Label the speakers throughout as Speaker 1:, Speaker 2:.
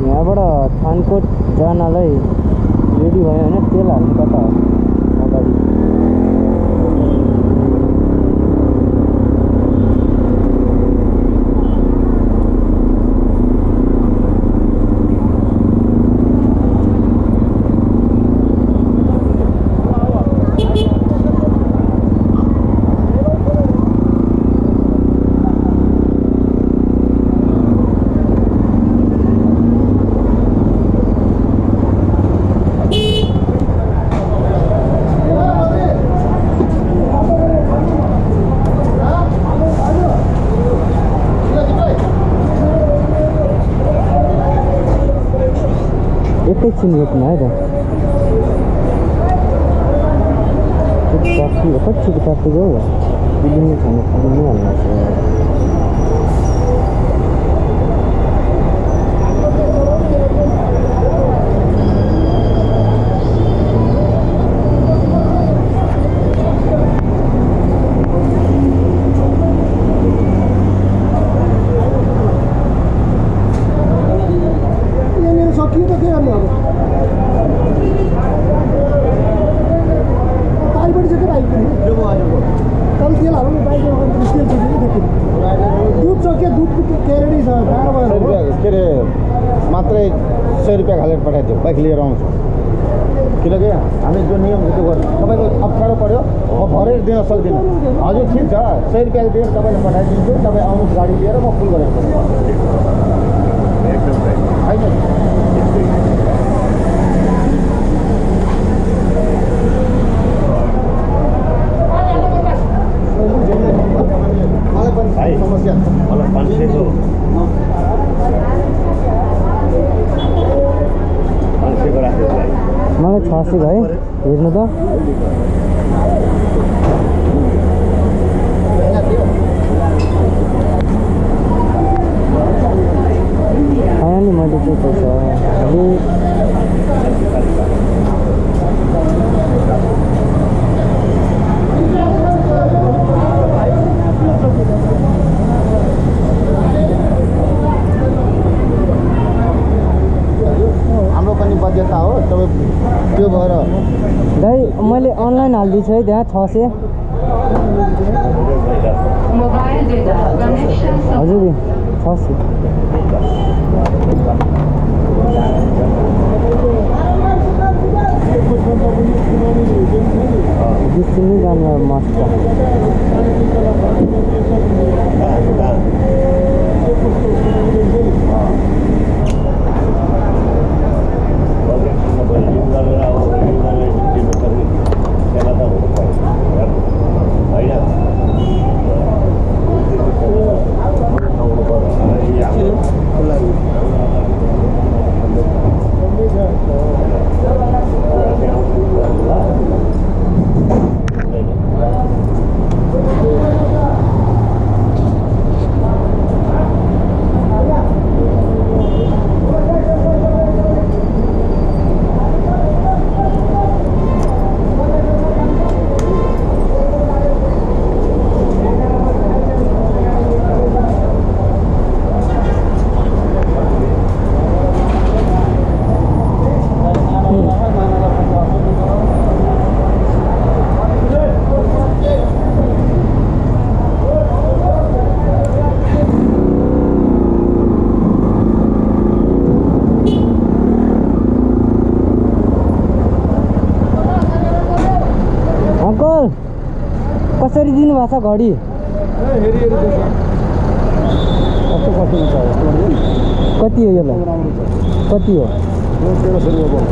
Speaker 1: यहाँबाट थानकोट जानलाई रेडी भयो होइन तेल हाल्नु कता हो अगाडि एकैछिन रोक्नु है त ट्राफिक कतिको ट्राफिक हो बिल्डिङ खानु पुग्नु हाल्नु
Speaker 2: मात्रै 100 रुपियाँ हालेर पठाइदियो बाइक लिएर आउँछ किनकि हामी जो नियम त्यो गर्छ तपाईँको अप्ठ्यारो पऱ्यो म भरै दिन सक्दिनँ हजुर ठिक छ 100 रुपियाँ दिएर तपाईँले पठाइदिन्छु तपाईँ आउनुहोस् गाडी लिएर म फुल गरेर मलाई पनि समस्या मलाई पानीको
Speaker 1: मलाई 600 भाइ हेर्नु त फाइनली मैले चाहिँ पैसा
Speaker 2: हाम्रो पनि बाध्यता हो तपाईँ त्यो भएर
Speaker 1: दाइ मैले अनलाइन हालिदिन्छु है त्यहाँ 600 हजुर 600 डिस्टिनी जानु मस्त कसरी दिनु भएको छ घडी कति हो यसलाई कति हो
Speaker 2: 1300 रुपियाँ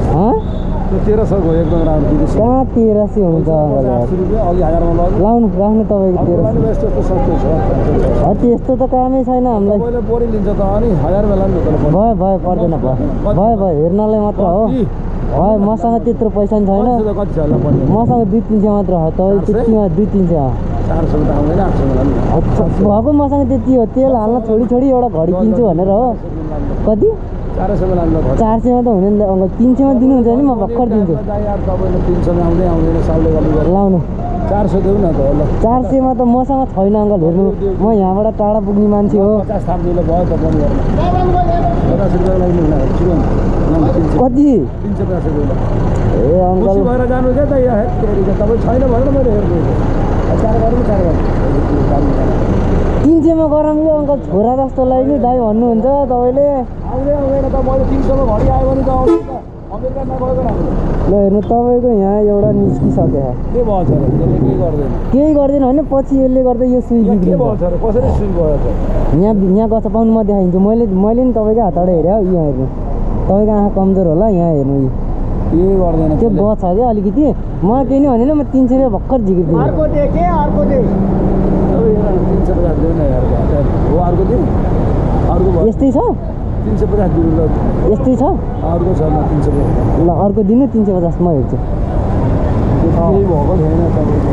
Speaker 2: 1300 को एकदम राम्रो दिन्छ
Speaker 1: कहाँ 1300 हुन्छ लाउनु राख्नु तपाईँको 1300 त्यस्तो त कामै छैन हामीलाई
Speaker 2: बढी लिन्छ त अनि 1000 बेला
Speaker 1: भयो पर्दैन भयो हेर्नलाई मात्र हो भयो मसँग त्यत्रो पैसा नि छैन मसँग 2-300 मात्र हो तपाईँ त्यतिमा 2-300
Speaker 2: 400 त आउँदैन 800
Speaker 1: भएको मसँग त्यति हो तेल हाल्न छोडी एउटा घडी किन्छु भनेर हो कति
Speaker 3: 400 मा लानु
Speaker 1: 400 मा त हुने नि त अङ्कल 300 मा दिनुहुन्छ नि म भर्खर दिन्छु
Speaker 3: यार तपाईले 300 मा आउँदै आउँदैन साउले गर्नु
Speaker 1: लाउनु
Speaker 3: 400 देऊ न त ल
Speaker 1: 400 मा त मसँग छैन अङ्कल हेर्नु म यहाँबाट टाढा पुग्ने मान्छे हो
Speaker 3: 50 थाप्दिलो भयो त बन्द गर्न 50 रुपैयाँ लागि हुन
Speaker 1: कति
Speaker 3: 350 देऊ ल
Speaker 1: ए अङ्कल
Speaker 3: खुसी भएर जानु के त यहाँ हेरेको तपाईँ छैन भनेर मैले हेर्छु 4 गरौँ 4 गरौँ
Speaker 1: 300 मा गरौँ यो अङ्कल छोरा जस्तो लाग्यो दाइ भन्नुहुन्छ तपाईँले
Speaker 3: आउँदै आउँदैन त मैले 300 मा घडी आयो भने त आउँछ त अमेरिका नगएको राम्रो
Speaker 1: ल हेर्नु तपाईँको यहाँ एउटा निस्किसक्यो
Speaker 3: के भयो छ र त्यसले के गर्दैन
Speaker 1: केही गर्दैन भने पछि यसले गर्दा यो सुई
Speaker 3: के
Speaker 1: बिग्रिन्छ
Speaker 3: भयो छ र कसरी सुन भयो त
Speaker 1: यहाँ गछ पाउनु म देखाइदिन्छु मैले नि तपाईँकै हातबाट हेरेँ हौ यहाँ हेर्नु तपाईँको आँखा कमजोर होला यहाँ हेर्नु
Speaker 3: के गर्दैन
Speaker 1: त्यो गछ क्या अलिकति म केही नि भनेन म 300 रुपियाँ भर्खर झिकिदिन्छु
Speaker 2: अर्को दे के अर्को दे
Speaker 3: 350 देऊ न यार हो अर्को दे अर्को भयो
Speaker 1: यस्तै छ
Speaker 3: 350 दिनु ल
Speaker 1: यस्तै छ
Speaker 3: अर्को छ न 350
Speaker 1: ल अर्को दिनु 350 म हेर्छु
Speaker 3: केही भएको छैन तपाईँको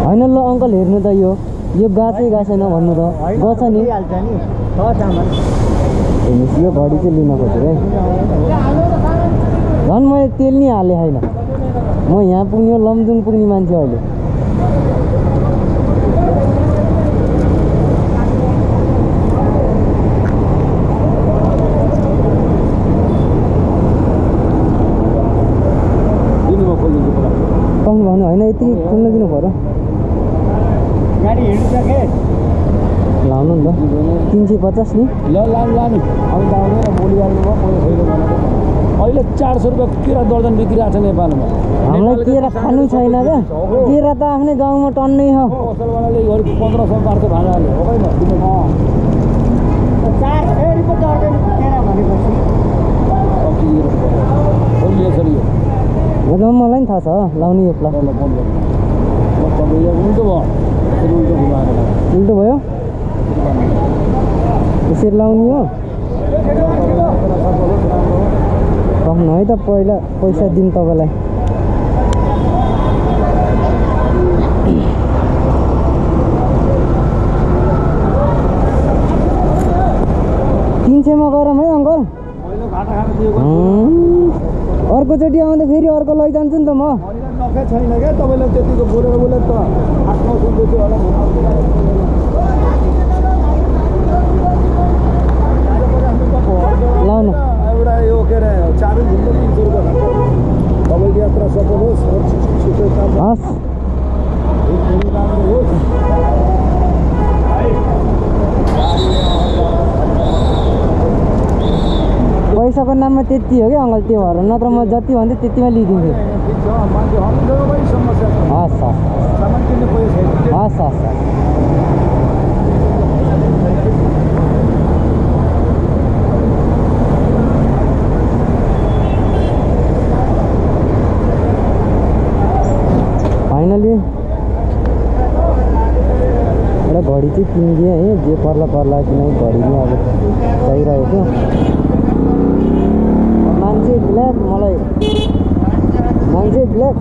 Speaker 1: होइन ल अङ्कल हेर्नु त यो गाछै छैन भन्नु त गछ नि
Speaker 2: हाल्छ नि छ सामान
Speaker 1: हेर्नुहोस् यो घडी चाहिँ लिन खोजेको है झन् मैले तेल नि हालेँ होइन म यहाँ पुग्ने हो लमजुङ पुग्ने मान्छे अहिले कहाँ भन्नु होइन यति खोल्न दिनु पऱ्यो
Speaker 2: गाडी हिँडिसके
Speaker 1: लाउनु नि त 350 नि
Speaker 3: ल लानु अब त आउँदैन भोलि हाल्नु भयो पहिला छैन अहिले 400 रुपियाँ केरा दर्जन बिग्रिरहेको छ नेपालमा
Speaker 1: हामीलाई केरा खानु छैन क्या केरा त आफ्नै गाउँमा टन्नै हो
Speaker 3: पसलवालाले 1500 पार्छ भाडाले हो होइन
Speaker 2: 400 रुपियाँ दर्जन केरा भनेपछि
Speaker 1: एकदम मलाई नि थाहा छ लाउने यो प्लास उल्टो भयो यसरी लाउने हो कम्नु है त पहिला पैसा दिनु तपाईँलाई मा गरौँ है अङ्कल अर्कोचोटि आउँदा फेरि अर्को लैजान्छु नि त म
Speaker 3: नखै छैन क्या तपाईँलाई त्यतिको बोलेर त 8-9 बेच्यो होला
Speaker 1: लाउनु
Speaker 3: एउटा यो के अरे चाबी झुन्डो 300 रुपियाँ खान्छ तपाईँको यात्रा सफल होस्
Speaker 1: हस् पैसाको नाममा त्यति हो क्या अङ्कल त्यो भएर नत्र म जति भन्थेँ त्यतिमा लिइदिन्छु हस् हस् हस् फाइनली एउटा घडी चाहिँ किनिदिएँ है जे पर्ला किनकि घडी नै अब चाहिरहेको मान्छे ब्ल्याक मलाई मान्छे ब्ल्याक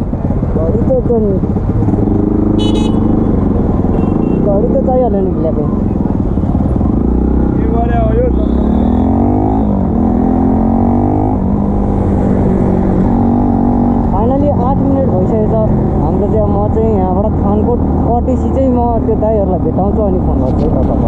Speaker 1: घडी त चाहिहाल्यो नि ब्ल्याकै फाइनली 8 मिनट भइसकेछ हाम्रो चाहिँ म चाहिँ यहाँबाट थानकोट कटेपछि चाहिँ म त्यो दाइहरूलाई भेटाउँछु अनि फोन गर्छु है तपाईँलाई